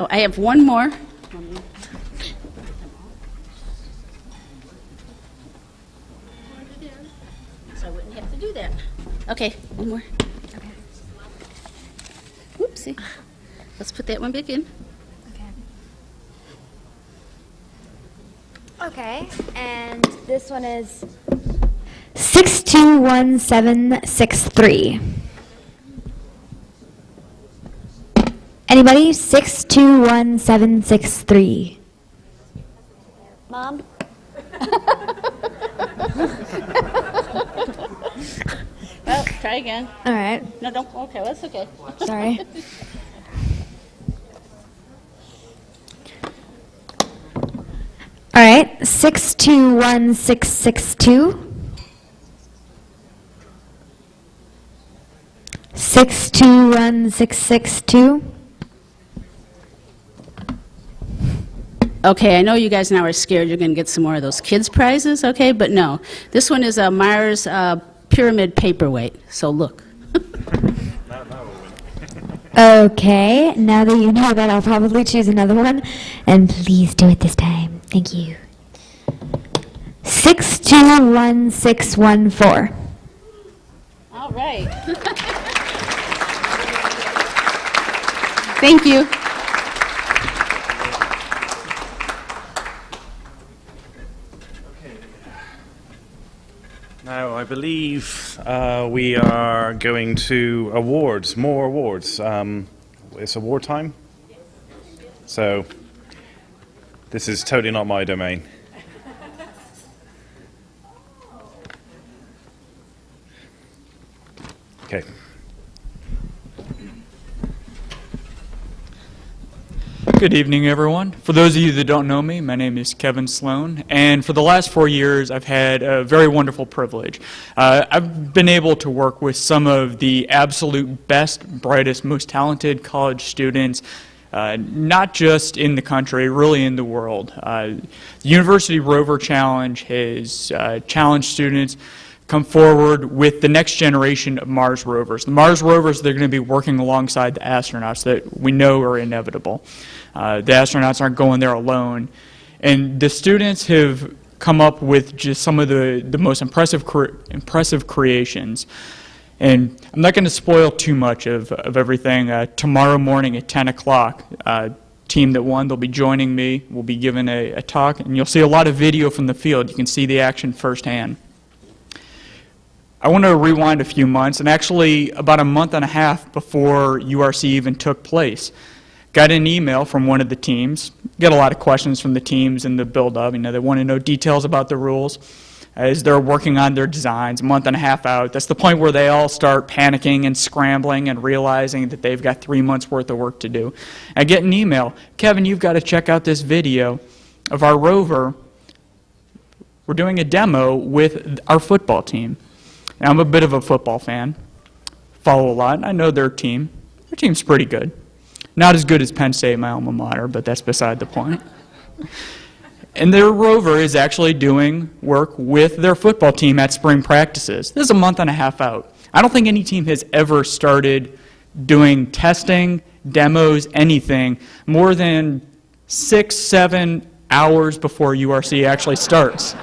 Oh, I have one more. So I wouldn't have to do that. Okay, one more. Okay. Whoopsie. Let's put that one back in. Okay, and this one is 621763. Anybody? 621763. Mom? Well, try again. All right. No, don't. Okay, that's okay. Sorry. All right, 621662. 621662. Okay, I know you guys now are scared you're going to get some more of those kids' prizes, okay? But no, this one is a Mars Pyramid Paperweight, so look. Okay, now that you know that, I'll probably choose another one. And please do it this time. Thank you. 621614. All right. Thank you. Now, I believe we are going to awards, more awards. It's award time? So, this is totally not my domain. Okay. Good evening, everyone. For those of you that don't know me, my name is Kevin Sloan, and for the last 4 years, I've had a very wonderful privilege. I've been able to work with some of the absolute best, brightest, most talented college students, not just in the country, really in the world. The University Rover Challenge has challenged students come forward with the next generation of Mars rovers. The Mars rovers, they're going to be working alongside the astronauts that we know are inevitable. The astronauts aren't going there alone. And the students have come up with just some of the most impressive creations. And I'm not going to spoil too much of everything. Tomorrow morning at 10 o'clock, team that won, they'll be joining me. We'll be giving a talk, and you'll see a lot of video from the field. You can see the action firsthand. I want to rewind a few months, and actually about a month and a half before URC even took place, got an email from one of the teams. Get a lot of questions from the teams in the build-up. You know, they want to know details about the rules as they're working on their designs a month and a half out. That's the point where they all start panicking and scrambling and realizing that they've got 3 months worth of work to do. I get an email, Kevin, you've got to check out this video of our rover. We're doing a demo with our football team. Now, I'm a bit of a football fan, follow a lot, and I know their team. Their team's pretty good. Not as good as Penn State, my alma mater, but that's beside the point. And their rover is actually doing work with their football team at spring practices. This is a month and a half out. I don't think any team has ever started doing testing, demos, anything, more than 6-7 hours before URC actually starts.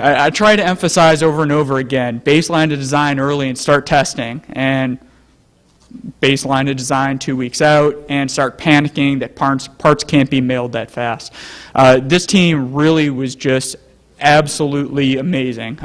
I try to emphasize over and over again, baseline to design early and start testing, and baseline to design 2 weeks out and start panicking that parts can't be mailed that fast. This team really was just absolutely amazing.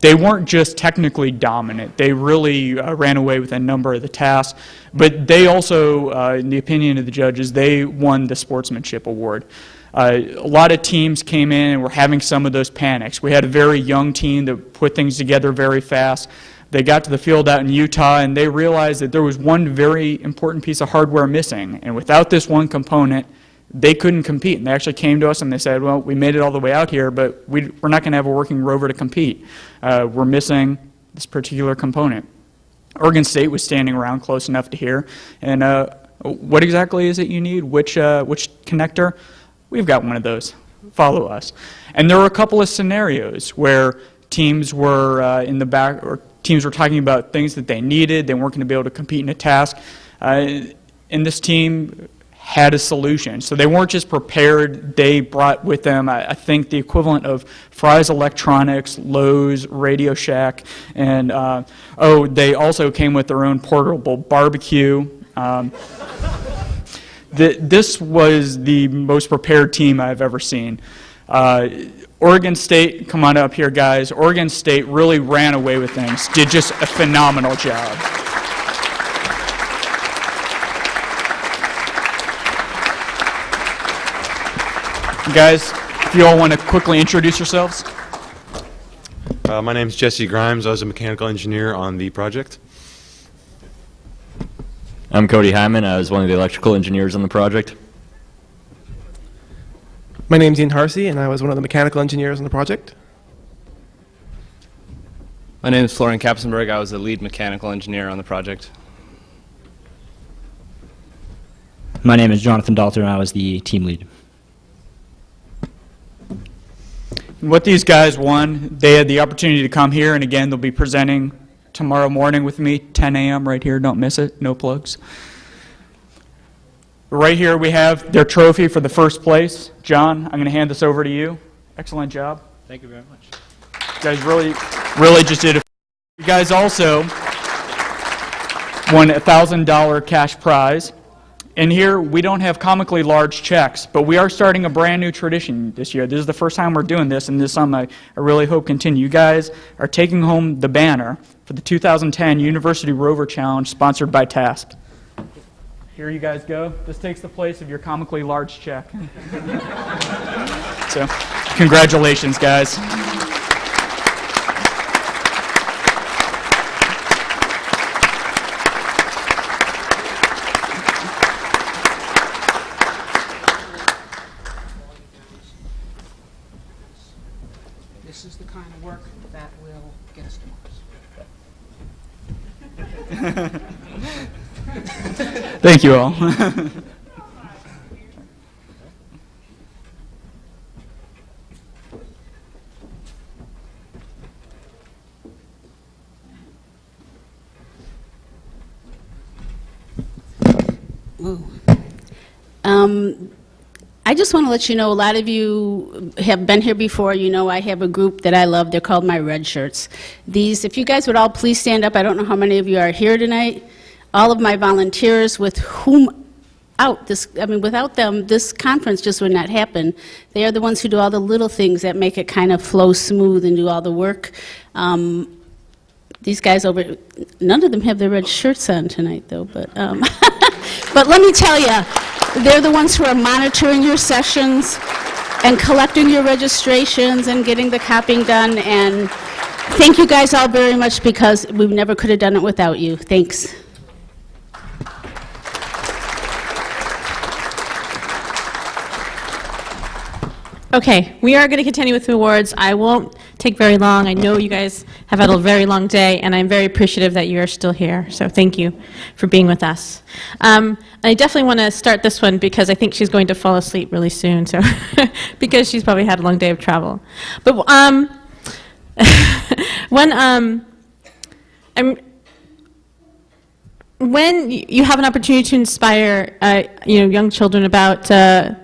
They weren't just technically dominant. They really ran away with a number of the tasks, but they also, in the opinion of the judges, they won the sportsmanship award. A lot of teams came in and were having some of those panics. We had a very young team that put things together very fast. They got to the field out in Utah and they realized that there was one very important piece of hardware missing. And without this one component, they couldn't compete. And they actually came to us and they said, well, we made it all the way out here, but we're not going to have a working rover to compete. We're missing this particular component. Oregon State was standing around close enough to hear. And what exactly is it you need? Which connector? We've got one of those. Follow us. And there were a couple of scenarios where teams were in the back, or teams were talking about things that they needed. They weren't going to be able to compete in a task. And this team had a solution. So they weren't just prepared, they brought with them, I think, the equivalent of Fry's Electronics, Lowe's, Radio Shack, and they also came with their own portable barbecue. This was the most prepared team I've ever seen. Oregon State, come on up here, guys. Oregon State really ran away with things, did just a phenomenal job. Guys, if you all want to quickly introduce yourselves. My name's Jesse Grimes. I was a mechanical engineer on the project. I'm Cody Hyman. I was one of the electrical engineers on the project. My name's Ian Harsey, and I was one of the mechanical engineers on the project. My name is Florian Kapsenberg. I was the lead mechanical engineer on the project. My name is Jonathan Dalter, and I was the team lead. What these guys won, they had the opportunity to come here, and again, they'll be presenting tomorrow morning with me, 10 a.m. right here. Don't miss it. No plugs. Right here we have their trophy for the first place. John, I'm going to hand this over to you. Excellent job. Thank you very much. You guys really just did it. You guys also won a $1,000 cash prize. And here, we don't have comically large checks, but we are starting a brand new tradition this year. This is the first time we're doing this, and this is something I really hope continue. You guys are taking home the banner for the 2010 University Rover Challenge sponsored by Task. Here you guys go. This takes the place of your comically large check. So, congratulations, guys. This is the kind of work that will get us to Mars. Thank you all. I just want to let you know, a lot of you have been here before. You know I have a group that I love. They're called my Red Shirts. These, if you guys would all please stand up. I don't know how many of you are here tonight. All of my volunteers with whom without them, this conference just would not happen. They are the ones who do all the little things that make it kind of flow smooth and do all the work. These guys over, none of them have their red shirts on tonight, though. But but let me tell you, they're the ones who are monitoring your sessions and collecting your registrations and getting the copying done. And thank you guys all very much, because we never could have done it without you. Thanks. Okay, we are going to continue with the awards. I won't take very long. I know you guys have had a very long day, and I'm very appreciative that you are still here. So thank you for being with us. I definitely want to start this one because I think she's going to fall asleep really soon. So because she's probably had a long day of travel. But when you have an opportunity to inspire young children about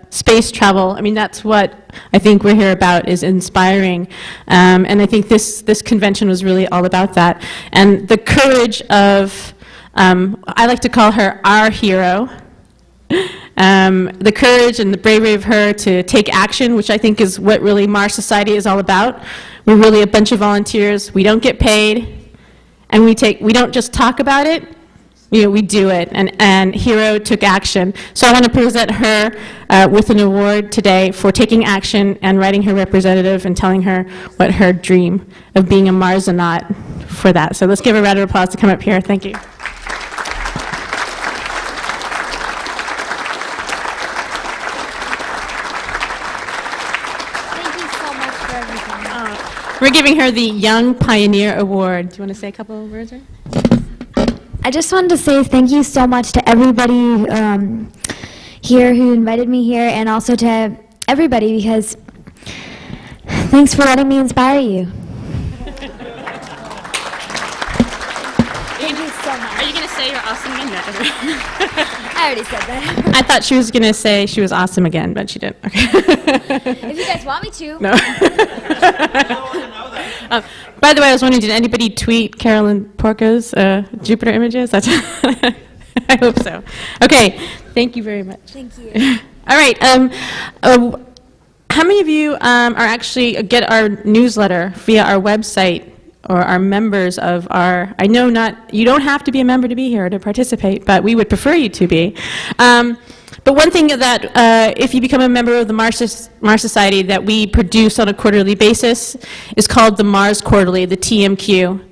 space travel, I mean, that's what I think we're here about, is inspiring. And I think this convention was really all about that. And the courage of, I like to call her our hero, the courage and the bravery of her to take action, which I think is what really Mars Society is all about. We're really a bunch of volunteers. We don't get paid, and we don't just talk about it. We do it, and Hero took action. So I want to present her with an award today for taking action and writing her representative and telling her what her dream of being a Marsonaut for that. So let's give a round of applause to come up here. Thank you. Thank you so much for everything. We're giving her the Young Pioneer Award. Do you want to say a couple of words? Right? I just wanted to say thank you so much to everybody here who invited me here, and also to everybody, because thanks for letting me inspire you. Thank you so much. Are you going to say say you're awesome again? No, I already said that. I thought she was going to say she was awesome again, but she didn't. Okay. If you guys want me to. No. By the way, I was wondering, did anybody tweet Carolyn Porco's Jupiter images? That's I hope so. Okay, thank you very much. Thank you. All right. How many of you are actually get our newsletter via our website or are members of our? I know you don't have to be a member to be here to participate, but we would prefer you to be. But one thing that, if you become a member of the Mars Society that we produce on a quarterly basis is called the Mars Quarterly, the TMQ.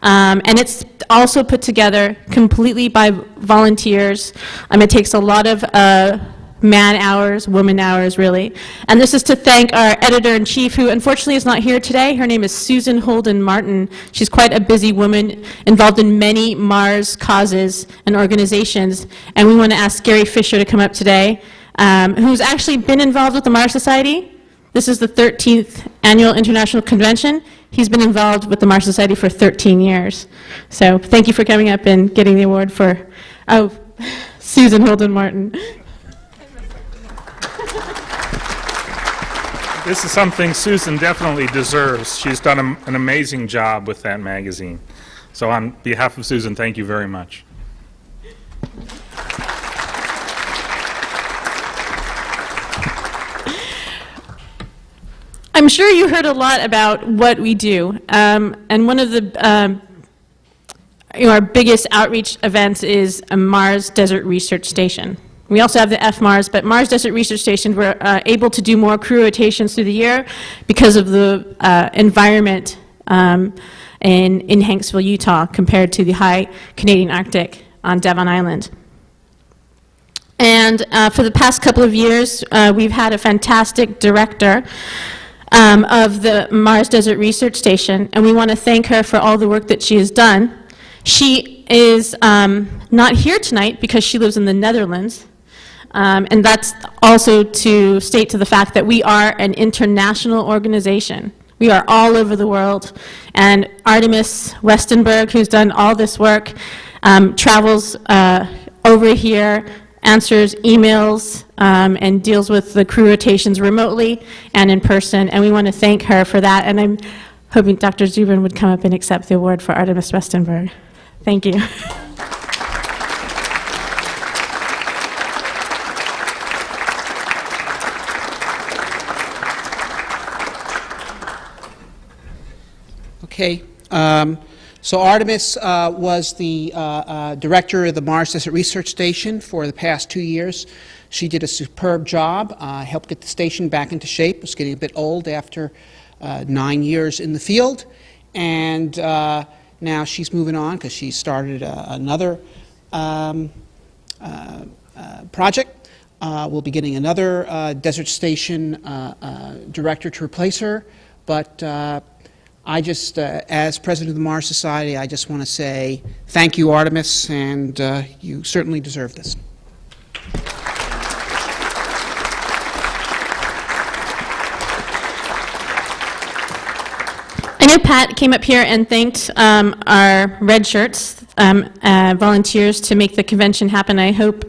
And it's also put together completely by volunteers. It takes a lot of man hours, woman hours, really. And this is to thank our editor-in-chief, who unfortunately is not here today. Her name is Susan Holden Martin. She's quite a busy woman involved in many Mars causes and organizations. And we want to ask Gary Fisher to come up today, who's actually been involved with the Mars Society. This is the 13th Annual International Convention. He's been involved with the Mars Society for 13 years. So thank you for coming up and getting the award for, Susan Holden Martin. This is something Susan definitely deserves. She's done an amazing job with that magazine. So on behalf of Susan, thank you very much. I'm sure you heard a lot about what we do. And one of the our biggest outreach events is a Mars Desert Research Station. We also have the FMARS, but Mars Desert Research Station, we're able to do more crew rotations through the year because of the environment in Hanksville, Utah, compared to the high Canadian Arctic on Devon Island. And for the past couple of years, we've had a fantastic director of the Mars Desert Research Station, and we want to thank her for all the work that she has done. She is not here tonight because she lives in the Netherlands. And that's also to state to the fact that we are an international organization. We are all over the world. And Artemis Westenberg, who's done all this work, travels over here, answers emails, and deals with the crew rotations remotely and in person. And we want to thank her for that. And I'm hoping Dr. Zubrin would come up and accept the award for Artemis Westenberg. Thank you. Okay. So Artemis was the director of the Mars Desert Research Station for the past 2 years. She did a superb job, helped get the station back into shape. It was getting a bit old after 9 years in the field. And now she's moving on because she started another project. We'll be getting another desert station director to replace her. But I just, as president of the Mars Society, I just want to say thank you, Artemis, and you certainly deserve this. I know Pat came up here and thanked our red shirts volunteers to make the convention happen. I hope,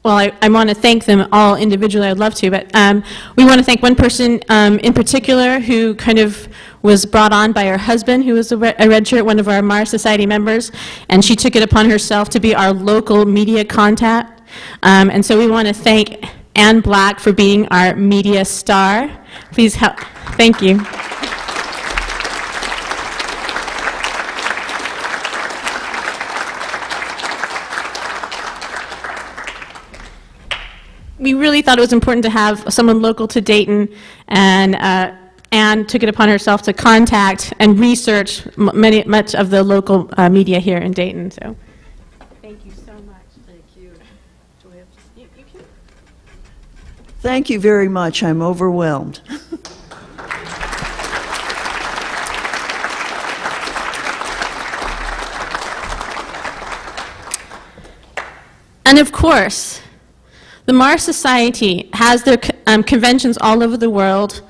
well, I want to thank them all individually. I'd love to, but we want to thank one person in particular who kind of was brought on by her husband, who was a red shirt, one of our Mars Society members, and she took it upon herself to be our local media contact. And so we want to thank Ann Black for being our media star. Please help. Thank you. We really thought it was important to have someone local to Dayton, and Anne took it upon herself to contact and research much of the local media here in Dayton. So, thank you so much. Thank you. Do I have to, you can. Thank you very much. I'm overwhelmed. And of course, the Mars Society has their conventions all over the world.